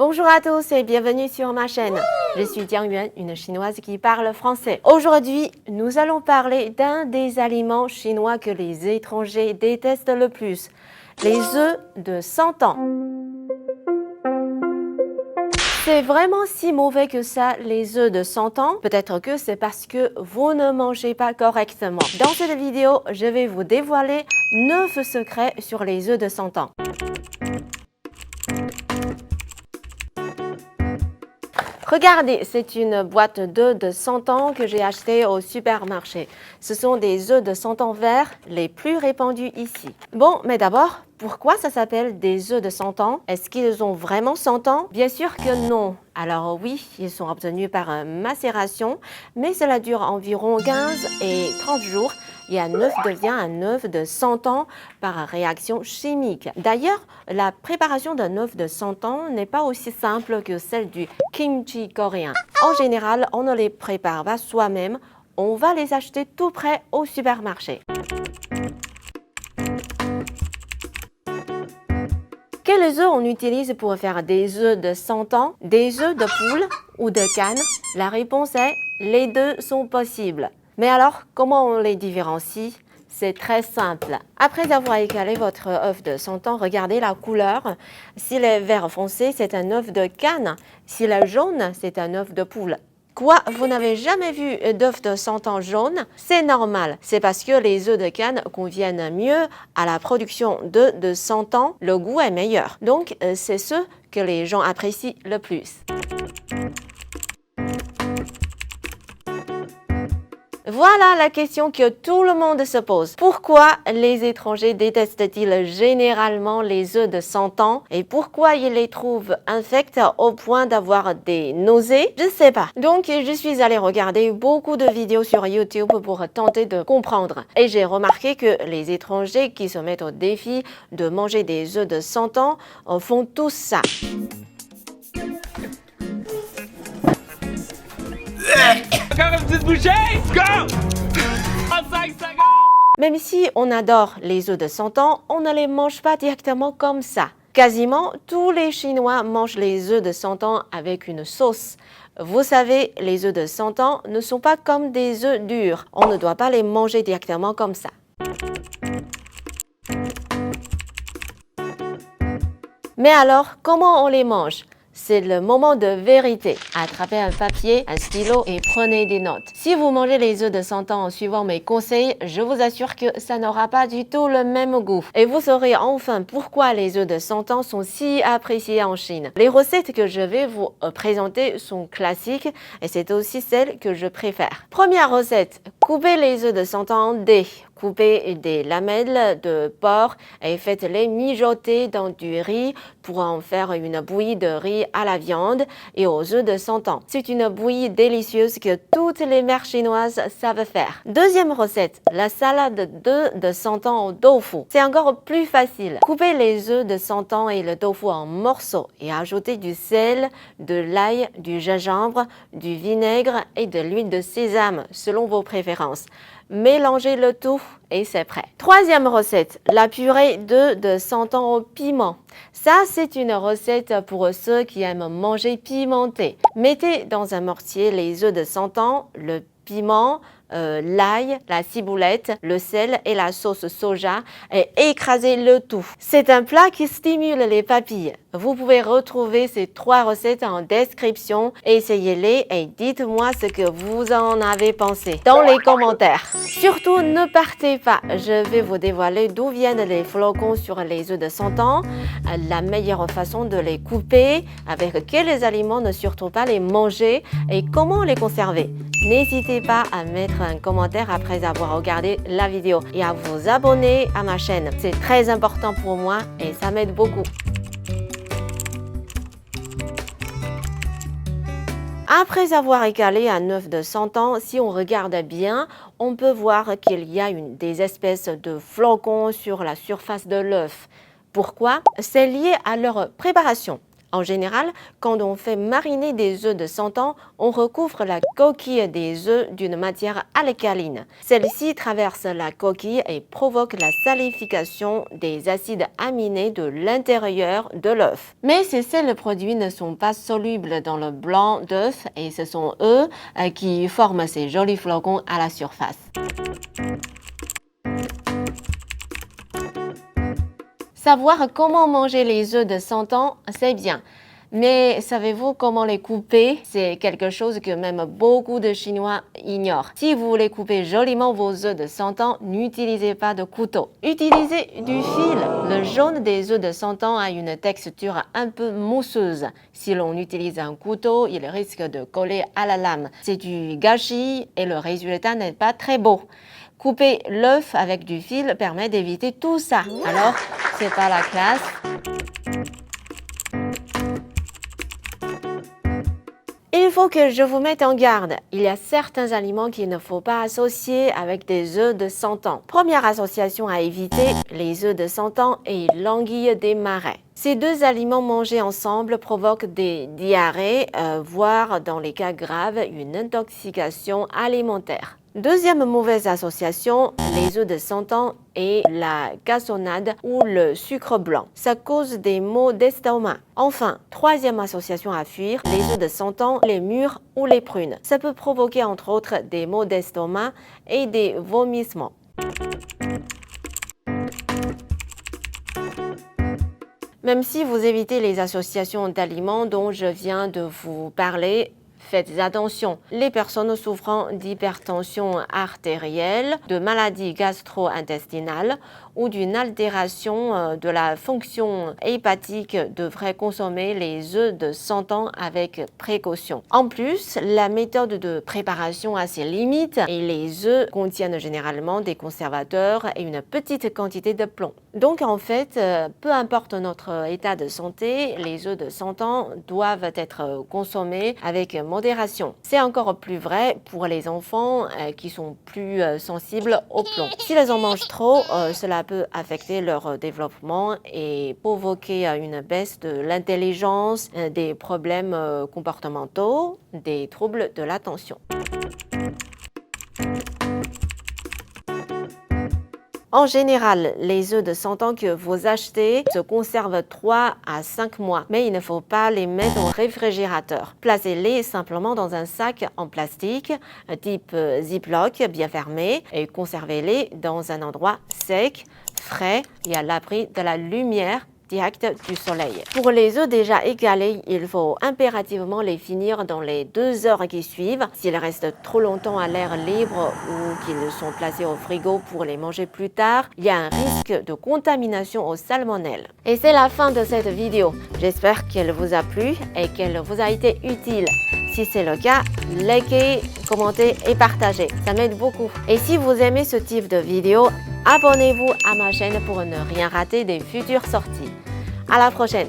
Bonjour à tous et bienvenue sur ma chaîne. Je suis Jiang Yuan, une chinoise qui parle français. Aujourd'hui, nous allons parler d'un des aliments chinois que les étrangers détestent le plus, les œufs de 100 ans. C'est vraiment si mauvais que ça, les œufs de 100 ans? Peut-être que c'est parce que vous ne mangez pas correctement. Dans cette vidéo, je vais vous dévoiler 9 secrets sur les œufs de 100 ans. Regardez, c'est une boîte d'œufs de 100 ans que j'ai achetée au supermarché. Ce sont des œufs de 100 ans verts, les plus répandus ici. Bon, mais d'abord, pourquoi ça s'appelle des œufs de 100 ans? Est-ce qu'ils ont vraiment 100 ans? Bien sûr que non. Alors oui, ils sont obtenus par macération, mais cela dure environ 15 et 30 jours. Et un œuf devient un œuf de 100 ans par réaction chimique. D'ailleurs, la préparation d'un œuf de 100 ans n'est pas aussi simple que celle du kimchi coréen. En général, on ne les prépare pas soi-même, on va les acheter tout près au supermarché. Quels œufs on utilise pour faire des œufs de 100 ans? Des œufs de poule ou de canne? La réponse est les deux sont possibles. Mais alors, comment on les différencie? C'est très simple. Après avoir écalé votre œuf de 100 ans, regardez la couleur. S'il est vert foncé, c'est un œuf de canne. S'il est jaune, c'est un œuf de poule. Quoi? Vous n'avez jamais vu d'œuf de 100 ans jaune? C'est normal. C'est parce que les œufs de canne conviennent mieux à la production d'œufs de 100 ans. Le goût est meilleur. Donc, c'est ceux que les gens apprécient le plus. Voilà la question que tout le monde se pose. Pourquoi les étrangers détestent-ils généralement les œufs de 100 ans et pourquoi ils les trouvent infects au point d'avoir des nausées? Je ne sais pas. Donc, je suis allée regarder beaucoup de vidéos sur YouTube pour tenter de comprendre. Et j'ai remarqué que les étrangers qui se mettent au défi de manger des œufs de 100 ans font tous ça. Encore une petite bouchée! Go! En 5 secondes! Même si on adore les œufs de 100 ans, on ne les mange pas directement comme ça. Quasiment tous les Chinois mangent les œufs de 100 ans avec une sauce. Vous savez, les œufs de 100 ans ne sont pas comme des œufs durs. On ne doit pas les manger directement comme ça. Mais alors, comment on les mange? C'est le moment de vérité. Attrapez un papier, un stylo et prenez des notes. Si vous mangez les œufs de 100 ans en suivant mes conseils, je vous assure que ça n'aura pas du tout le même goût. Et vous saurez enfin pourquoi les œufs de 100 ans sont si appréciés en Chine. Les recettes que je vais vous présenter sont classiques et c'est aussi celles que je préfère. Première recette, coupez les œufs de 100 ans en dés. Coupez des lamelles de porc et faites-les mijoter dans du riz pour en faire une bouillie de riz à la viande et aux œufs de 100 ans. C'est une bouillie délicieuse que toutes les mères chinoises savent faire. Deuxième recette, la salade d'œufs de 100 ans au tofu. C'est encore plus facile. Coupez les œufs de 100 ans et le tofu en morceaux et ajoutez du sel, de l'ail, du gingembre, du vinaigre et de l'huile de sésame selon vos préférences. Mélangez le tout et c'est prêt. Troisième recette, la purée d'œufs de 100 ans au piment. Ça, c'est une recette pour ceux qui aiment manger pimenté. Mettez dans un mortier les œufs de 100 ans, le piment, l'ail, la ciboulette, le sel et la sauce soja et écrasez le tout. C'est un plat qui stimule les papilles. Vous pouvez retrouver ces 3 recettes en description. Essayez-les et dites-moi ce que vous en avez pensé dans les commentaires. Surtout, ne partez pas. Je vais vous dévoiler d'où viennent les flocons sur les œufs de 100 ans, la meilleure façon de les couper, avec quels aliments ne surtout pas les manger et comment les conserver. N'hésitez pas à mettre un commentaire après avoir regardé la vidéo et à vous abonner à ma chaîne. C'est très important pour moi et ça m'aide beaucoup. Après avoir écalé un œuf de 100 ans, si on regarde bien, on peut voir qu'il y a des espèces de flocons sur la surface de l'œuf. Pourquoi? C'est lié à leur préparation. En général, quand on fait mariner des œufs de 100 ans, on recouvre la coquille des œufs d'une matière alcaline. Celle-ci traverse la coquille et provoque la salification des acides aminés de l'intérieur de l'œuf. Mais ces sels produits ne sont pas solubles dans le blanc d'œuf et ce sont eux qui forment ces jolis flocons à la surface. Savoir comment manger les œufs de 100 ans, c'est bien. Mais savez-vous comment les couper? C'est quelque chose que même beaucoup de Chinois ignorent. Si vous voulez couper joliment vos œufs de 100 ans, n'utilisez pas de couteau. Utilisez du fil. Le jaune des œufs de 100 ans a une texture un peu mousseuse. Si l'on utilise un couteau, il risque de coller à la lame. C'est du gâchis et le résultat n'est pas très beau. Couper l'œuf avec du fil permet d'éviter tout ça. Alors, c'est pas la classe. Il faut que je vous mette en garde. Il y a certains aliments qu'il ne faut pas associer avec des œufs de 100 ans. Première association à éviter, les œufs de 100 ans et l'anguille des marais. Ces deux aliments mangés ensemble provoquent des diarrhées, voire dans les cas graves, une intoxication alimentaire. Deuxième mauvaise association, les œufs de 100 ans et la cassonade ou le sucre blanc. Ça cause des maux d'estomac. Enfin, troisième association à fuir, les œufs de 100 ans, les mûres ou les prunes. Ça peut provoquer entre autres des maux d'estomac et des vomissements. Même si vous évitez les associations d'aliments dont je viens de vous parler, faites attention. Les personnes souffrant d'hypertension artérielle, de maladies gastro-intestinales ou d'une altération de la fonction hépatique devraient consommer les œufs de 100 ans avec précaution. En plus, la méthode de préparation a ses limites et les œufs contiennent généralement des conservateurs et une petite quantité de plomb. Donc en fait, peu importe notre état de santé, les œufs de 100 ans doivent être consommés avec modération. C'est encore plus vrai pour les enfants qui sont plus sensibles au plomb. Si les en mangent trop, cela peut affecter leur développement et provoquer une baisse de l'intelligence, des problèmes comportementaux, des troubles de l'attention. En général, les œufs de 100 ans que vous achetez se conservent 3 à 5 mois, mais il ne faut pas les mettre au réfrigérateur. Placez-les simplement dans un sac en plastique type Ziploc bien fermé et conservez-les dans un endroit sec, frais et à l'abri de la lumière direct du soleil. Pour les œufs déjà égalés, il faut impérativement les finir dans les 2 heures qui suivent. S'ils restent trop longtemps à l'air libre ou qu'ils sont placés au frigo pour les manger plus tard, il y a un risque de contamination au salmonelle. Et c'est la fin de cette vidéo. J'espère qu'elle vous a plu et qu'elle vous a été utile. Si c'est le cas, likez, commentez et partagez. Ça m'aide beaucoup. Et si vous aimez ce type de vidéo, abonnez-vous à ma chaîne pour ne rien rater des futures sorties. À la prochaine!